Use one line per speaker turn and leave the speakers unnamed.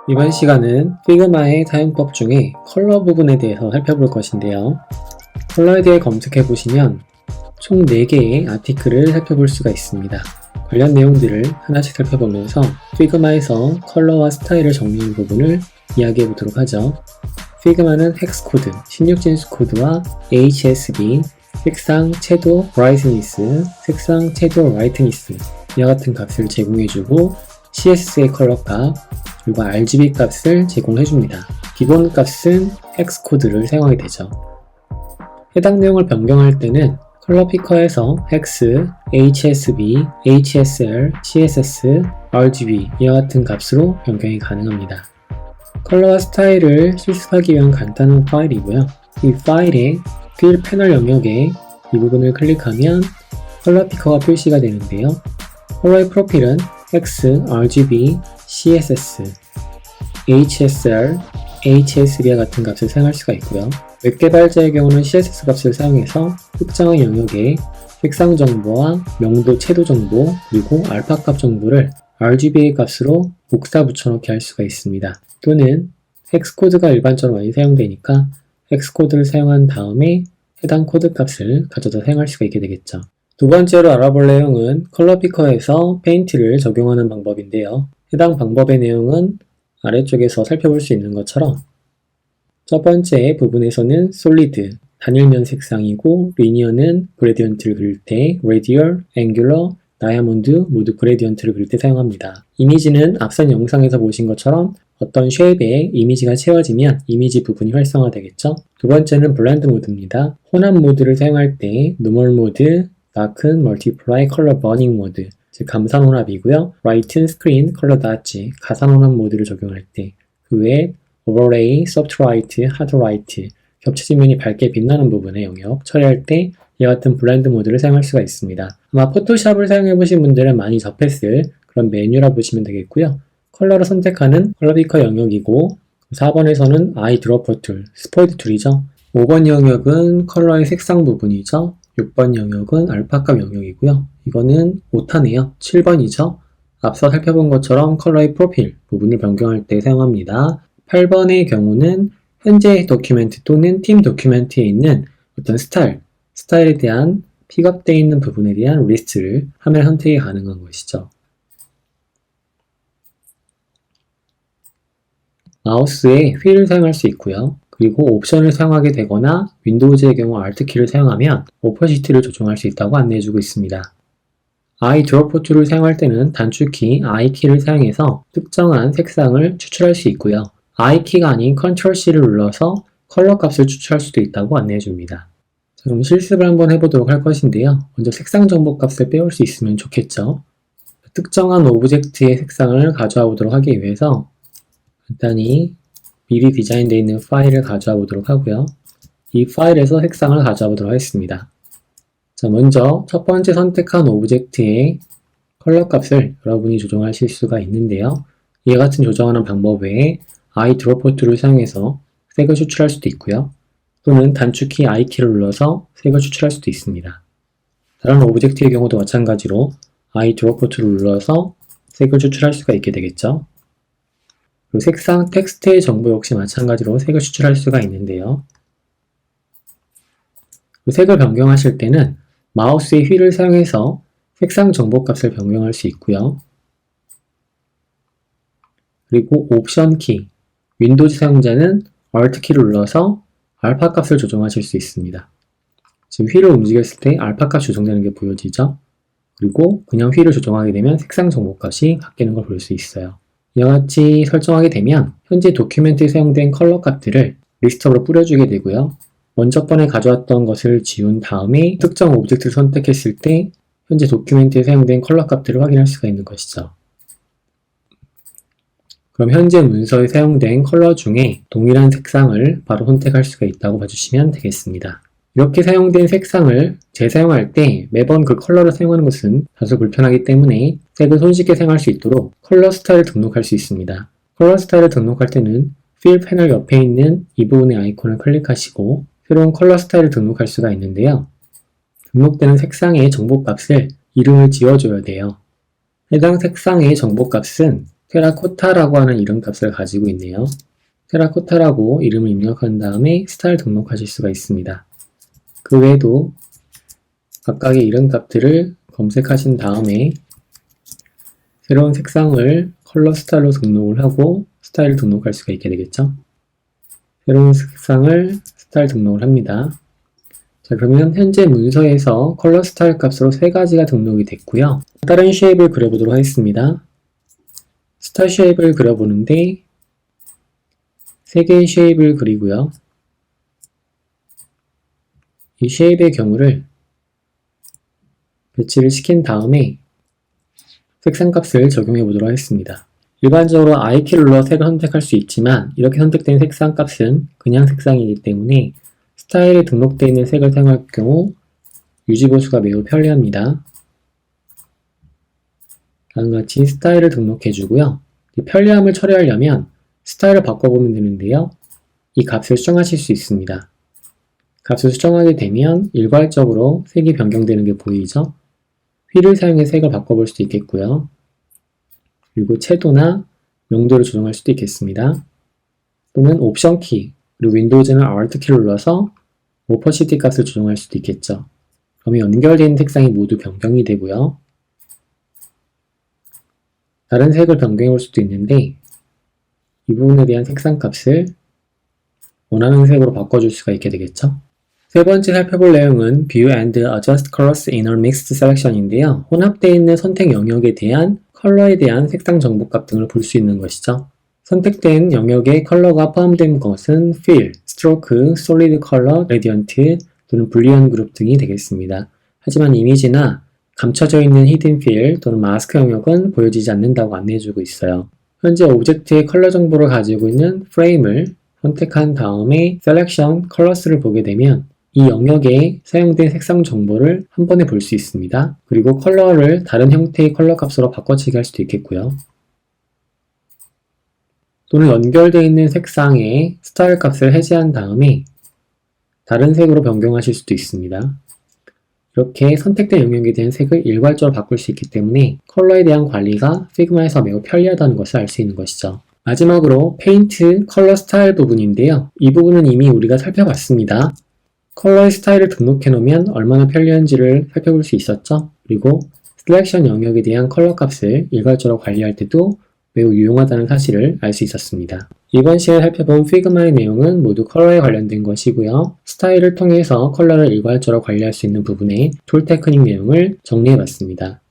이번 시간은 피그마의 사용법 중에 컬러 부분에 대해서 살펴볼 것인데요. 컬러에 대해 검색해 보시면 총 4개의 아티클을 살펴볼 수가 있습니다. 관련 내용들을 하나씩 살펴보면서 피그마에서 컬러와 스타일을 정리하는 부분을 이야기해 보도록 하죠. 피그마는 헥스코드, 16진수 코드와 HSB, 색상, 채도, 브라이트니스, 색상, 채도, 라이트니스 이와 같은 값을 제공해주고 CSS의 컬러 값, 그리고 RGB 값을 제공해줍니다. 기본 값은 헥스코드를 사용하게 되죠. 해당 내용을 변경할 때는 컬러 피커에서 헥스, HSB, HSL, CSS, RGB 이와 같은 값으로 변경이 가능합니다. 컬러와 스타일을 실습하기 위한 간단한 파일이고요. 이 파일에 필 패널 영역에 이 부분을 클릭하면 컬러 피커가 표시가 되는데요. 컬러의 프로필은 헥스, RGB, CSS, HSR, HSB와 같은 값을 사용할 수가 있고요. 웹 개발자의 경우는 CSS 값을 사용해서 특정한 영역에 색상 정보와 명도, 채도 정보, 그리고 알파 값 정보를 RGB의 값으로 복사 붙여넣기 할 수가 있습니다. 또는 헥스코드가 일반적으로 많이 사용되니까 헥스코드를 사용한 다음에 해당 코드 값을 가져다 사용할 수가 있게 되겠죠. 두 번째로 알아볼 내용은 컬러 피커에서 페인트를 적용하는 방법인데요. 해당 방법의 내용은 아래쪽에서 살펴볼 수 있는 것처럼 첫 번째 부분에서는 솔리드, 단일면 색상이고 리니어는 그레디언트를 그릴 때 레디얼, 앵귤러, 다이아몬드 모두 그레디언트를 그릴 때 사용합니다. 이미지는 앞선 영상에서 보신 것처럼 어떤 쉐입에 이미지가 채워지면 이미지 부분이 활성화되겠죠. 두 번째는 블렌드 모드입니다. 혼합 모드를 사용할 때 노멀 모드, 다큰, 멀티플라이, 컬러 버닝 모드, 즉 감산 혼합이고요. 라이튼, 스크린, 컬러 다치, 가산 혼합 모드를 적용할 때 그 외에 오버레이, 소프트 라이트, 하드 라이트, 겹쳐진 면이 밝게 빛나는 부분의 영역 처리할 때 이와 같은 블렌드 모드를 사용할 수가 있습니다. 아마 포토샵을 사용해 보신 분들은 많이 접했을 그런 메뉴라 보시면 되겠고요. 컬러를 선택하는 컬러 피커 영역이고 4번에서는 아이 드로퍼 툴, 스포이드 툴이죠. 5번 영역은 컬러의 색상 부분이죠. 6번 영역은 알파값 영역이고요. 이거는 오타네요. 7번이죠. 앞서 살펴본 것처럼 컬러의 프로필 부분을 변경할 때 사용합니다. 8번의 경우는 현재 도큐멘트 또는 팀 도큐멘트에 있는 어떤 스타일에 대한 픽업되어 있는 부분에 대한 리스트를 화면 선택이 가능한 것이죠. 마우스에 휠을 사용할 수 있고요. 그리고 옵션을 사용하게 되거나 윈도우즈의 경우 Alt키를 사용하면 오퍼시티를 조정할 수 있다고 안내해주고 있습니다. I 드로퍼 툴을 사용할 때는 단축키 I키를 사용해서 특정한 색상을 추출할 수 있고요. I키가 아닌 Ctrl-C를 눌러서 컬러 값을 추출할 수도 있다고 안내해줍니다. 자, 그럼 실습을 한번 해보도록 할 것인데요. 먼저 색상 정보 값을 빼올 수 있으면 좋겠죠. 특정한 오브젝트의 색상을 가져와 보도록 하기 위해서 간단히 미리 디자인되어 있는 파일을 가져와 보도록 하고요. 이 파일에서 색상을 가져와 보도록 하겠습니다. 자, 먼저 첫 번째 선택한 오브젝트의 컬러 값을 여러분이 조정하실 수가 있는데요. 이와 같은 조정하는 방법 외에 I 드로퍼 툴을 사용해서 색을 추출할 수도 있고요. 또는 단축키 I키를 눌러서 색을 추출할 수도 있습니다. 다른 오브젝트의 경우도 마찬가지로 I 드로퍼 툴을 눌러서 색을 추출할 수가 있게 되겠죠. 그리고 색상 텍스트의 정보 역시 마찬가지로 색을 추출할 수가 있는데요. 색을 변경하실 때는 마우스의 휠을 사용해서 색상 정보 값을 변경할 수 있고요. 그리고 옵션 키, 윈도우즈 사용자는 Alt키를 눌러서 알파 값을 조정하실 수 있습니다. 지금 휠을 움직였을 때 알파 값 조정되는 게 보여지죠? 그리고 그냥 휠을 조정하게 되면 색상 정보 값이 바뀌는 걸 볼 수 있어요. 이와 같이 설정하게 되면 현재 도큐멘트에 사용된 컬러 값들을 리스트업으로 뿌려주게 되고요. 먼저 번에 가져왔던 것을 지운 다음에 특정 오브젝트를 선택했을 때 현재 도큐멘트에 사용된 컬러 값들을 확인할 수가 있는 것이죠. 그럼 현재 문서에 사용된 컬러 중에 동일한 색상을 바로 선택할 수가 있다고 봐주시면 되겠습니다. 이렇게 사용된 색상을 재사용할 때 매번 그 컬러를 사용하는 것은 다소 불편하기 때문에 색을 손쉽게 사용할 수 있도록 컬러 스타일을 등록할 수 있습니다. 컬러 스타일을 등록할 때는 필 패널 옆에 있는 이 부분의 아이콘을 클릭하시고 새로운 컬러 스타일을 등록할 수가 있는데요. 등록되는 색상의 정보값을 이름을 지어줘야 돼요. 해당 색상의 정보값은 테라코타라고 하는 이름값을 가지고 있네요. 테라코타라고 이름을 입력한 다음에 스타일 등록하실 수가 있습니다. 그 외에도 각각의 이름값들을 검색하신 다음에 새로운 색상을 컬러 스타일로 등록을 하고 스타일을 등록할 수가 있게 되겠죠. 새로운 색상을 스타일 등록을 합니다. 자, 그러면 현재 문서에서 컬러 스타일 값으로 3가지가 등록이 됐고요. 다른 쉐입을 그려보도록 하겠습니다. 스타 쉐입을 그려보는데 3개의 쉐입을 그리고요. 이 쉐입의 경우를 배치를 시킨 다음에 색상값을 적용해 보도록 하겠습니다. 일반적으로 I키를 눌러 색을 선택할 수 있지만 이렇게 선택된 색상값은 그냥 색상이기 때문에 스타일에 등록되어 있는 색을 사용할 경우 유지보수가 매우 편리합니다. 다음과 같이 스타일을 등록해 주고요. 이 편리함을 처리하려면 스타일을 바꿔보면 되는데요. 이 값을 수정하실 수 있습니다. 값을 수정하게 되면 일괄적으로 색이 변경되는 게 보이죠? 휠을 사용해 색을 바꿔볼 수도 있겠고요. 그리고 채도나 명도를 조정할 수도 있겠습니다. 또는 옵션 키, 그리고 윈도우즈는 Alt 키를 눌러서 오퍼시티 값을 조정할 수도 있겠죠. 그러면 연결되어 있는 색상이 모두 변경이 되고요. 다른 색을 변경해 볼 수도 있는데 이 부분에 대한 색상 값을 원하는 색으로 바꿔줄 수가 있게 되겠죠. 세 번째 살펴볼 내용은 View and Adjust Colors Inner Mixed Selection인데요. 혼합되어 있는 선택 영역에 대한 컬러에 대한 색상 정보값 등을 볼 수 있는 것이죠. 선택된 영역에 컬러가 포함된 것은 Fill, Stroke, Solid Color, Gradient 또는 Boolean 그룹 등이 되겠습니다. 하지만 이미지나 감춰져 있는 Hidden Fill 또는 마스크 영역은 보여지지 않는다고 안내해주고 있어요. 현재 오브젝트의 컬러 정보를 가지고 있는 프레임을 선택한 다음에 Selection, Colors를 보게 되면 이 영역에 사용된 색상 정보를 한 번에 볼 수 있습니다. 그리고 컬러를 다른 형태의 컬러 값으로 바꿔치기 할 수도 있겠고요. 또는 연결되어 있는 색상의 스타일 값을 해제한 다음에 다른 색으로 변경하실 수도 있습니다. 이렇게 선택된 영역에 대한 색을 일괄적으로 바꿀 수 있기 때문에 컬러에 대한 관리가 피그마에서 매우 편리하다는 것을 알 수 있는 것이죠. 마지막으로 페인트 컬러 스타일 부분인데요. 이 부분은 이미 우리가 살펴봤습니다. 컬러의 스타일을 등록해 놓으면 얼마나 편리한지를 살펴볼 수 있었죠. 그리고 셀렉션 영역에 대한 컬러 값을 일괄적으로 관리할 때도 매우 유용하다는 사실을 알 수 있었습니다. 이번 시간에 살펴본 피그마의 내용은 모두 컬러에 관련된 것이고요. 스타일을 통해서 컬러를 일괄적으로 관리할 수 있는 부분의 툴 테크닉 내용을 정리해 봤습니다.